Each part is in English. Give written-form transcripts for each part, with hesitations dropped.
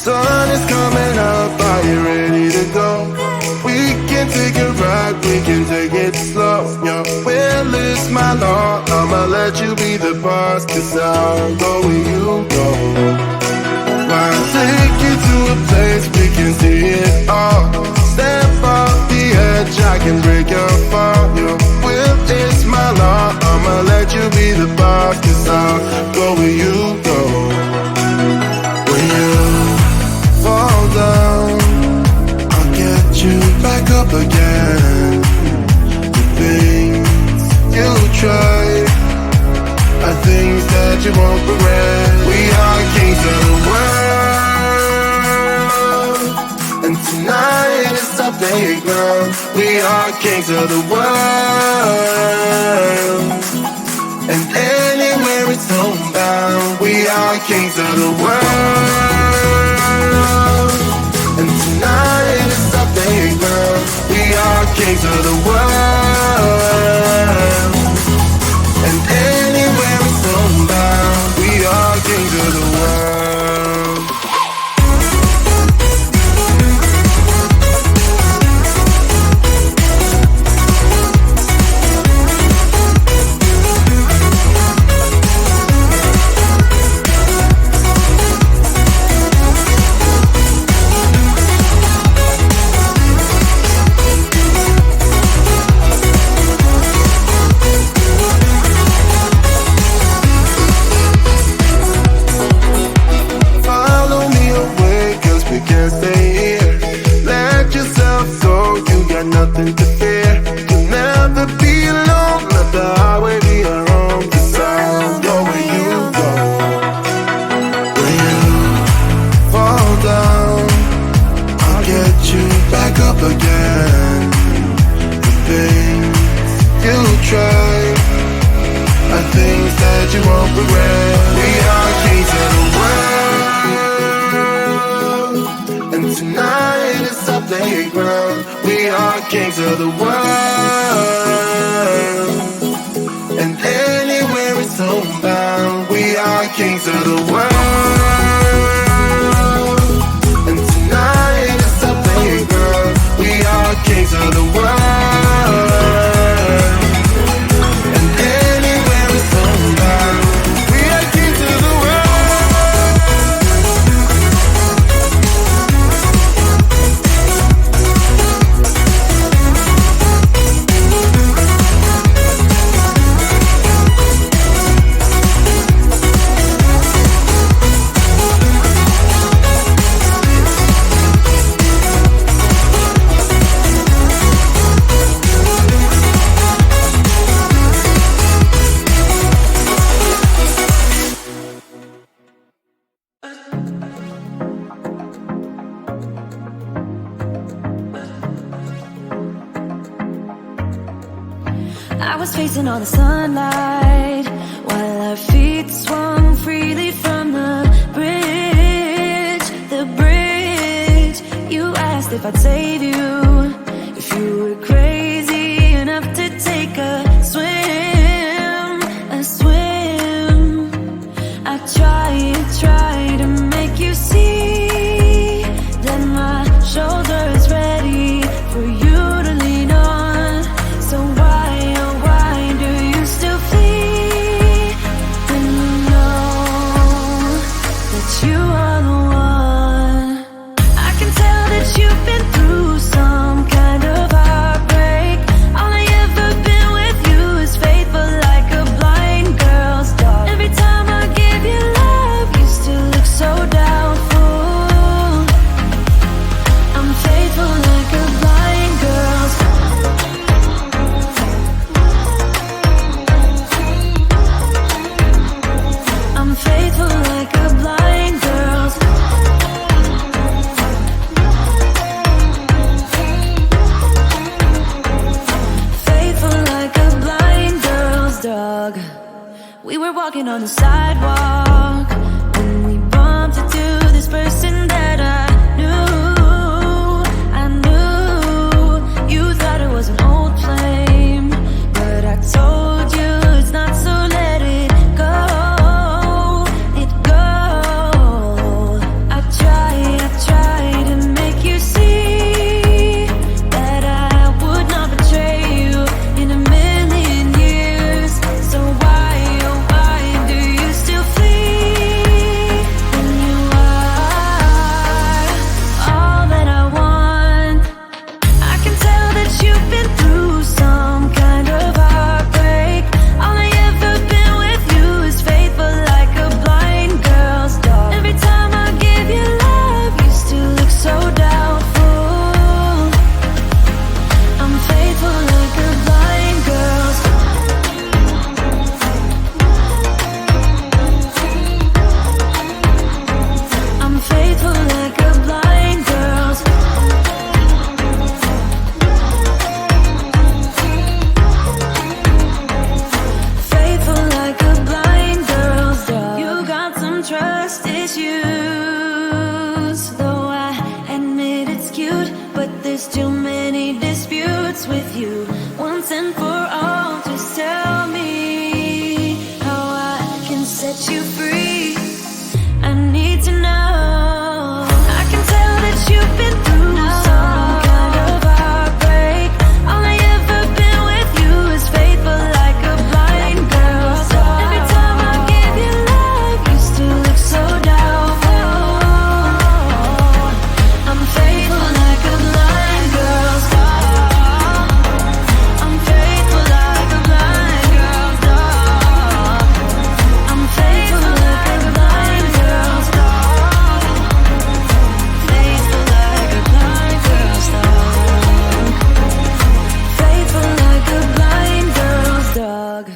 sun is coming up, are you ready to go? We can take a ride, we can take it slow. Your will is my law, I'ma let you be the boss, 'cause I'll go where you go. I'll take you to a place we can see it all. Step off the edge, I can break your fall. Your will is my law, I'ma let you be the boss, 'cause I'll go where you go. When you fall down, I'll get you back up again. The things you try are things that you won't regret. We are kings of the world, and tonight is our playground. We are kings of the world, and anywhere it's homebound. We are kings of the world, and tonight is our playground. We are kings of the world, and anywhere it's homebound. We are kings of the world. Nothing to fear, you'll never be alone. Let the highway be your home, 'cause I'll go where you go. When you fall down, I'll get you back up again. The things you try are things that you won't regret. We are kings of the world, and tonight is our playground. We are kings of the world, and anywhere it's homebound. We are kings of the world, and tonight is our playground. We are kings of the world, and anywhere it's homebound. We are kings of the I was facing all the sunlight while our feet swung freely from the bridge. The bridge. You asked if I'd save you, if you were crazy enough to take a swim, a swim. I tried to make you see that my shoulder is ready for you to lean on. So why, oh why do you still flee when you know that you are the one? I can tell that you've been through some kind of heartbreak. All I ever been with you is faithful like a blind girl's dog. Every time I give you love, you still look so doubtful. I'm faithful like a blind girl's dog. I'm faithful like a blind girl's faithful like a blind girl's dog. We were walking on the sidewalk when we bumped into this person that I knew. You thought it was an old flame, but I told you it's not, so let it go. I tried with you once and for all. Just tell me how I can set you free. I need to know. I can tell that you've been through some kind of heartbreak. All I ever been with you is faithful like a blind girl. Every time I give you love, you still look so doubtful. I'm faithful like a blind girl's dog. I'm faithful like a blind girl's dog. I'm faithful like a blind girl's dog. Faithful like a blind girl's dog. Faithful like a blind girl's dog.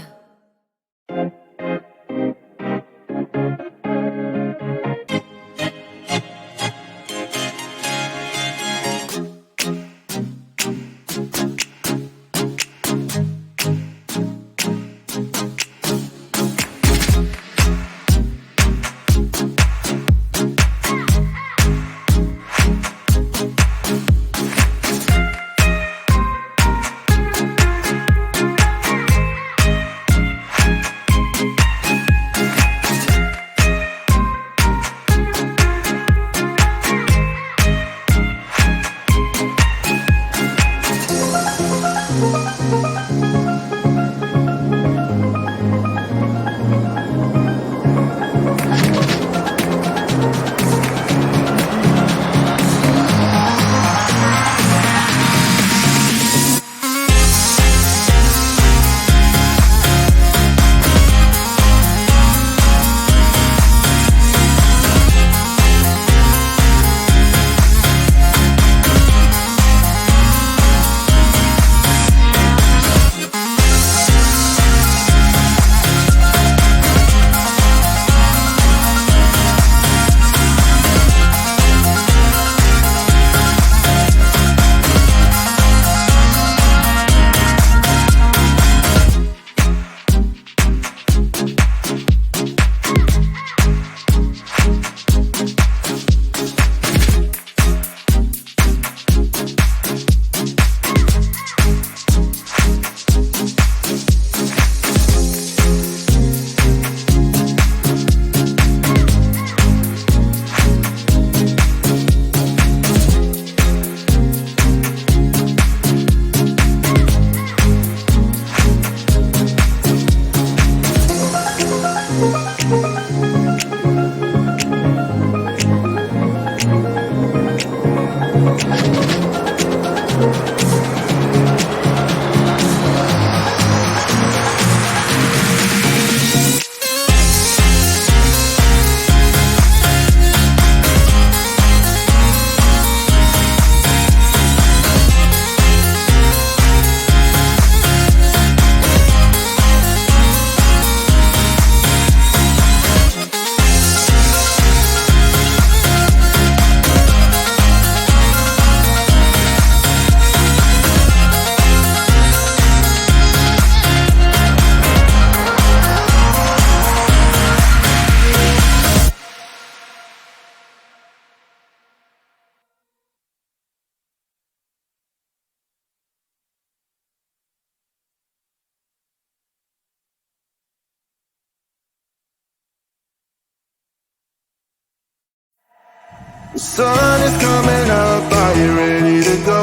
The sun is coming up, are you ready to go?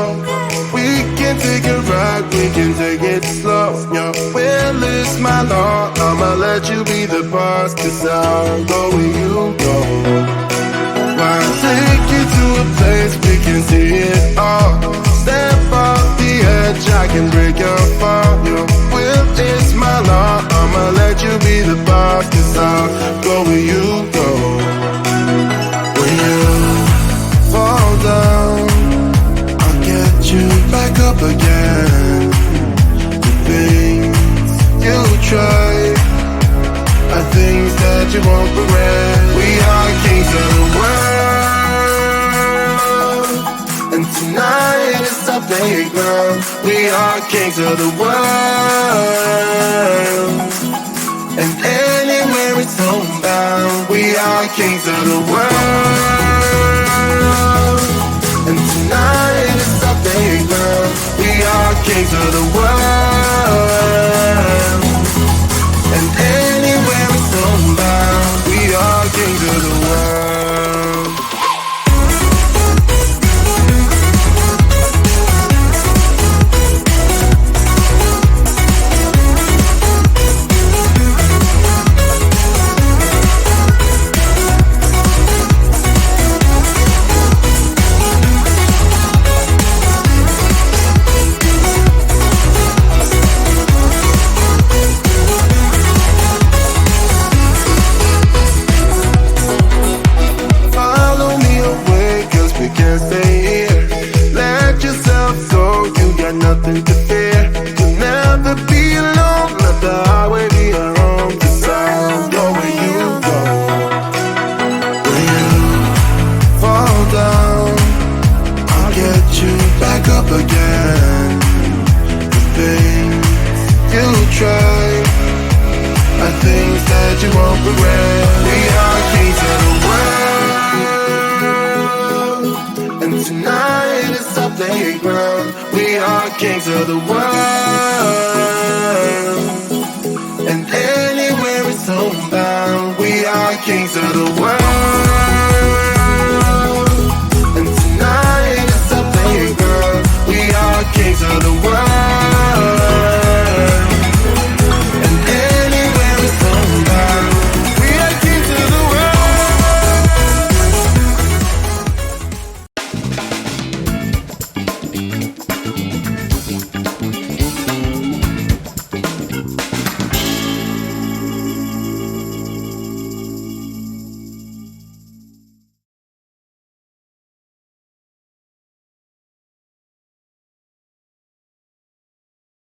We can take a ride, we can take it slow. Yeah, well, it's my law, I'ma let you be the boss, 'cause I'll go where you go. I'll take you to a place we can see it all. Step off the edge, I can break your fall. Yeah, well, it's my law, I'ma let you be the boss, 'cause I'll go where you go. When you fall down, I'll get you back up again. The things you try are things that you won't regret. We are kings of the world, and tonight is our playground. We are kings of the world, and anywhere it's homebound. We are kings of the world, and tonight is our playground. We are kings kings of the world. And anywhere we're stormbound, we are kings of the world. Nothing to fear, you'll never be alone. Let the highway be your home. Decide, go where you go. When you fall down, I'll get you back up again. The things you try are things that you won't regret. We are kings of the world, and tonight is our playground. We are kings of the world.